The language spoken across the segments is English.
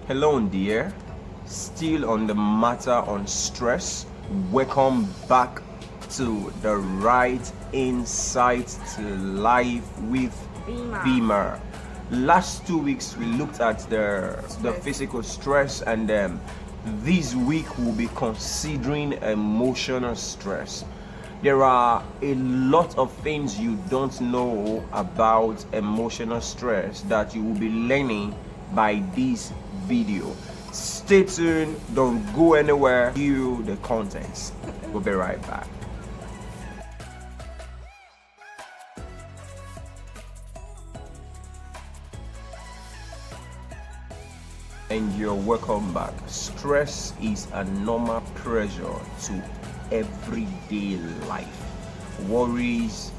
Hello dear, still on the matter on stress. Welcome back to the right insight to life with Beamer. Last 2 weeks we looked at the physical stress, and this week we'll be considering emotional stress. There are a lot of things you don't know about emotional stress that you will be learning by this video. Stay tuned, don't go anywhere, view the contents. We'll be right back. And you're welcome back. Stress is a normal pressure to everyday life. Worries,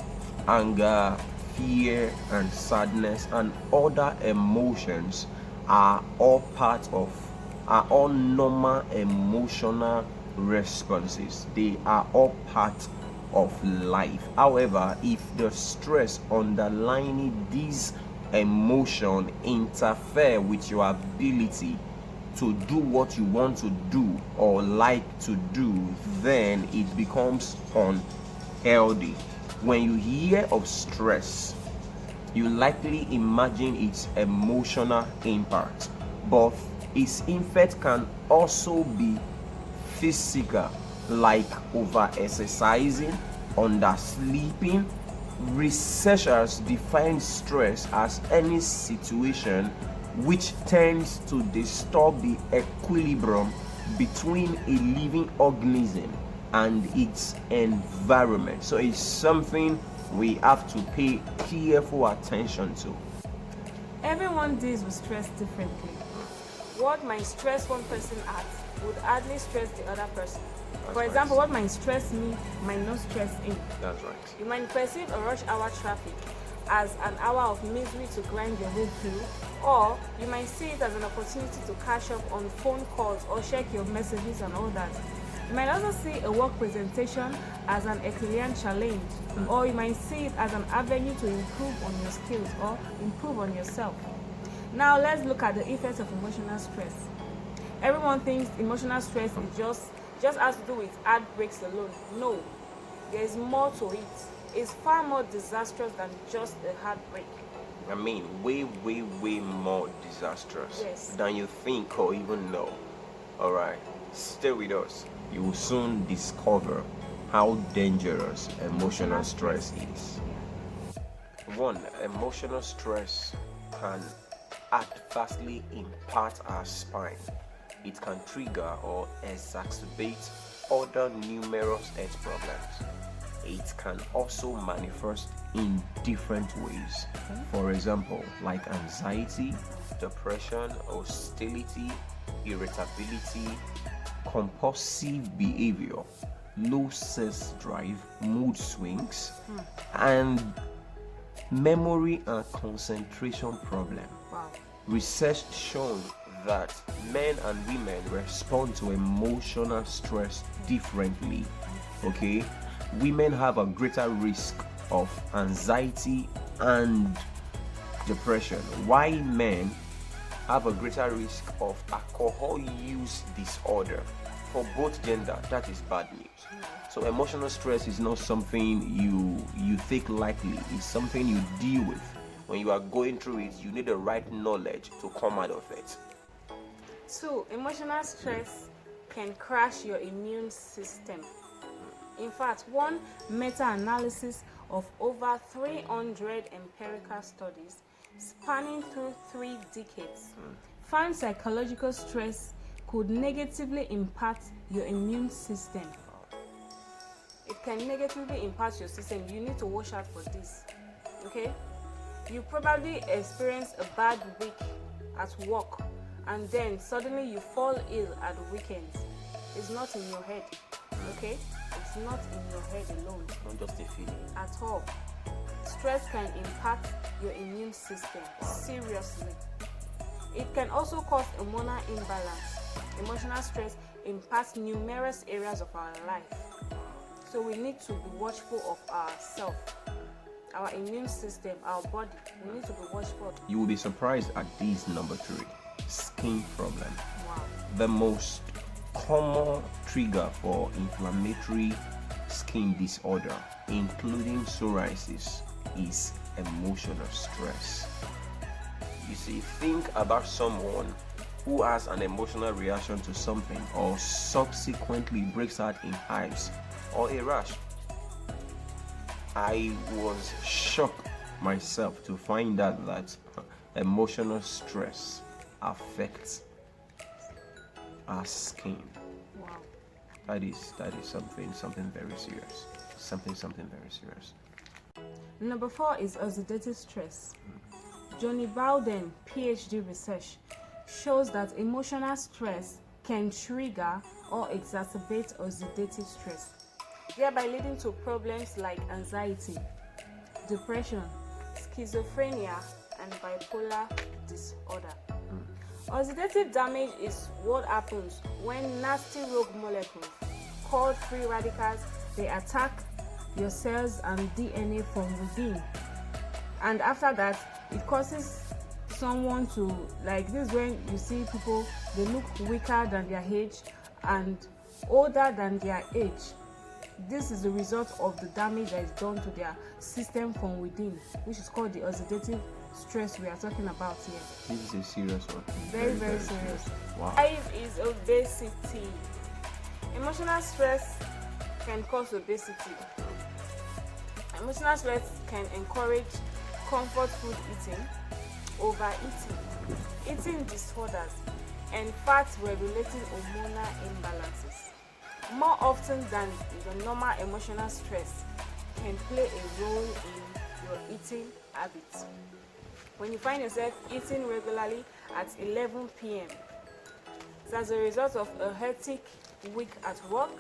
anger, fear, and sadness, and other emotions are all normal emotional responses. They are all part of life. However, if the stress underlying these emotion interfere with your ability to do what you want to do or like to do, then it becomes unhealthy. When you hear of stress, you likely imagine its emotional impact, but its effect can also be physical, like over exercising, undersleeping. Researchers define stress as any situation which tends to disturb the equilibrium between a living organism and its environment. So it's something we have to pay careful attention to. Everyone deals with stress differently. What might stress one person at would hardly stress the other person. For example, what might stress me might not stress him. That's right. You might perceive a rush hour traffic as an hour of misery to grind your way through, or you might see it as an opportunity to catch up on phone calls or check your messages and all that. You might also see a work presentation as an Herculean challenge, or you might see it as an avenue to improve on your skills or improve on yourself. Now let's look at the effects of emotional stress. Everyone thinks emotional stress is just has to do with heartbreaks alone. No, there is more to it. It's far more disastrous than just a heartbreak. I mean, way more disastrous than you think or even know. Alright, stay with us. You will soon discover how dangerous emotional stress is. One, emotional stress can adversely impact our spine. It can trigger or exacerbate other numerous health problems. It can also manifest in different ways. For example, like anxiety, depression, hostility, irritability, compulsive behavior, low sex drive, mood swings, and memory and concentration problem. Wow. Research shown that men and women respond to emotional stress differently. Okay, women have a greater risk of anxiety and depression, while men have a greater risk of alcohol use disorder. For both gender, that is bad news. So emotional stress is not something you take lightly. It's something you deal with. When you are going through it, you need the right knowledge to come out of it. 2. Emotional stress can crash your immune system. In fact, one meta-analysis of over 300 empirical studies spanning through 3 decades found psychological stress could negatively impact your immune system. It can negatively impact your system. You need to watch out for this. Okay? You probably experience a bad week at work, and then suddenly you fall ill at the weekends. It's not in your head. Okay? It's not in your head alone. Not just a feeling. At all. Stress can impact your immune system seriously. It can also cause hormonal imbalance. Emotional stress impacts numerous areas of our life. So we need to be watchful of ourselves, our immune system, our body. We need to be watchful. You will be surprised at this number 3. skin problem. Wow. The most common trigger for inflammatory skin disorder, including psoriasis, is emotional stress. You see, think about someone who has an emotional reaction to something or subsequently breaks out in hives or a rash. I was shocked myself to find out that emotional stress affects our skin. Wow. That is something very serious. Something very serious. Number 4 is oxidative stress. Johnny Bowden, PhD research, shows that emotional stress can trigger or exacerbate oxidative stress, thereby leading to problems like anxiety, depression, schizophrenia, and bipolar disorder. Oxidative damage is what happens when nasty rogue molecules called free radicals, they attack your cells and DNA from within, and after that it causes someone to, like this, when you see people, they look weaker than their age and older than their age. This is the result of the damage that is done to their system from within, which is called the oxidative stress we are talking about here. This is a serious one. Very serious. Wow. 5 is obesity. Emotional stress can cause obesity. Emotional stress can encourage comfort food eating, overeating, eating disorders, and fat-regulating hormonal imbalances. More often than the normal, emotional stress can play a role in your eating habits. When you find yourself eating regularly at 11 p.m., it's as a result of a hectic week at work,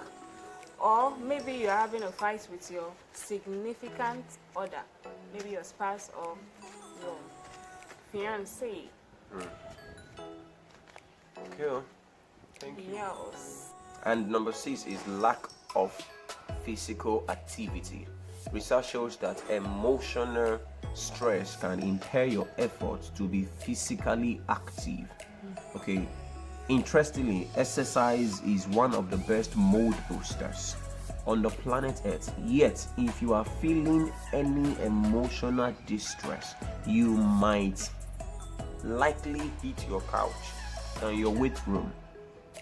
or maybe you're having a fight with your significant other, maybe your spouse or your fiancé. Cool. Thank you. Yes. And number 6 is lack of physical activity. Research shows that emotional stress can impair your efforts to be physically active. Okay. Interestingly, exercise is one of the best mood boosters on the planet Earth. Yet, if you are feeling any emotional distress, you might likely hit your couch and your weight room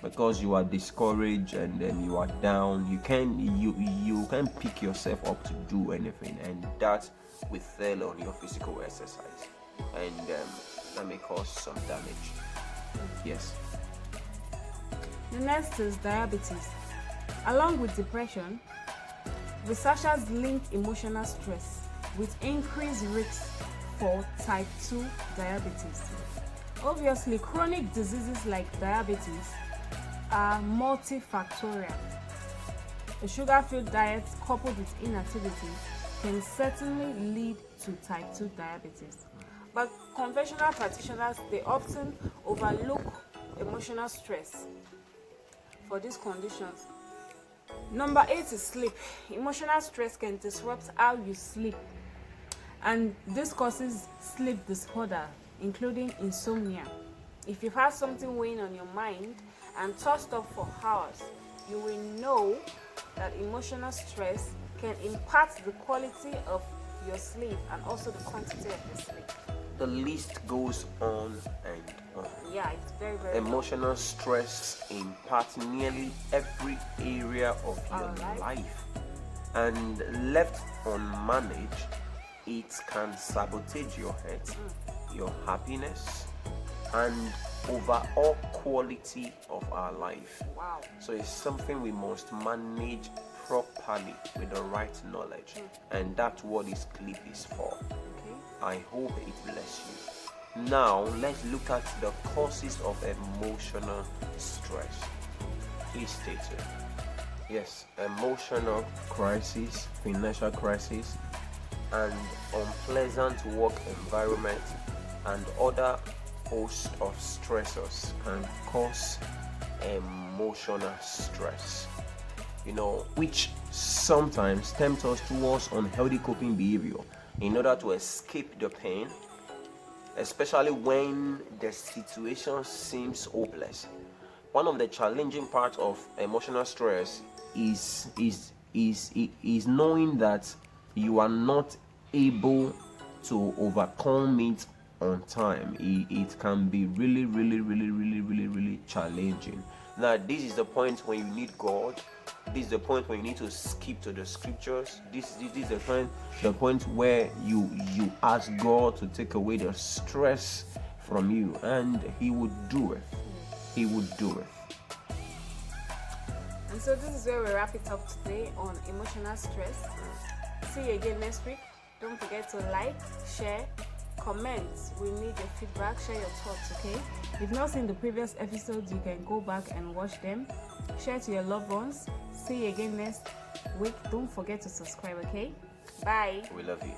because you are discouraged and then you are down. You can't pick yourself up to do anything, and that will fail on your physical exercise, and that may cause some damage. Yes. The next is diabetes. Along with depression, researchers link emotional stress with increased risks for type 2 diabetes. Obviously, chronic diseases like diabetes are multifactorial. A sugar-filled diet coupled with inactivity can certainly lead to type 2 diabetes. But conventional practitioners, they often overlook emotional stress for these conditions. Number 8 is sleep. Emotional stress can disrupt how you sleep, and this causes sleep disorder, including insomnia. If you've had something weighing on your mind and tossed up for hours, you will know that emotional stress can impact the quality of your sleep and also the quantity of the sleep. The list goes on and on. Yeah, it's very Emotional stress impacts nearly every area of your life, and left unmanaged, it can sabotage your health, your happiness, and overall quality of our life. Wow. So it's something we must manage properly with the right knowledge, and that's what this clip is for. Okay. I hope it bless you. Now let's look at the causes of emotional stress. Please stay tuned. Yes, emotional crisis, financial crisis, and unpleasant work environment and other host of stressors can cause emotional stress, which sometimes tempt us towards unhealthy coping behavior in order to escape the pain especially when the situation seems hopeless. One of the challenging parts of emotional stress is knowing that you are not able to overcome it on time. It can be really challenging. Now, this is the point when you need God. This is the point when you need to skip to the scriptures. This is the point where you ask God to take away the stress from you, and He would do it. He would do it. And so this is where we wrap it up today on emotional stress. See you again next week. Don't forget to like, share, comment. We need your feedback. Share your thoughts, okay? If you've not seen the previous episodes, you can go back and watch them. Share to your loved ones. See you again next week. Don't forget to subscribe, okay? Bye. We love you.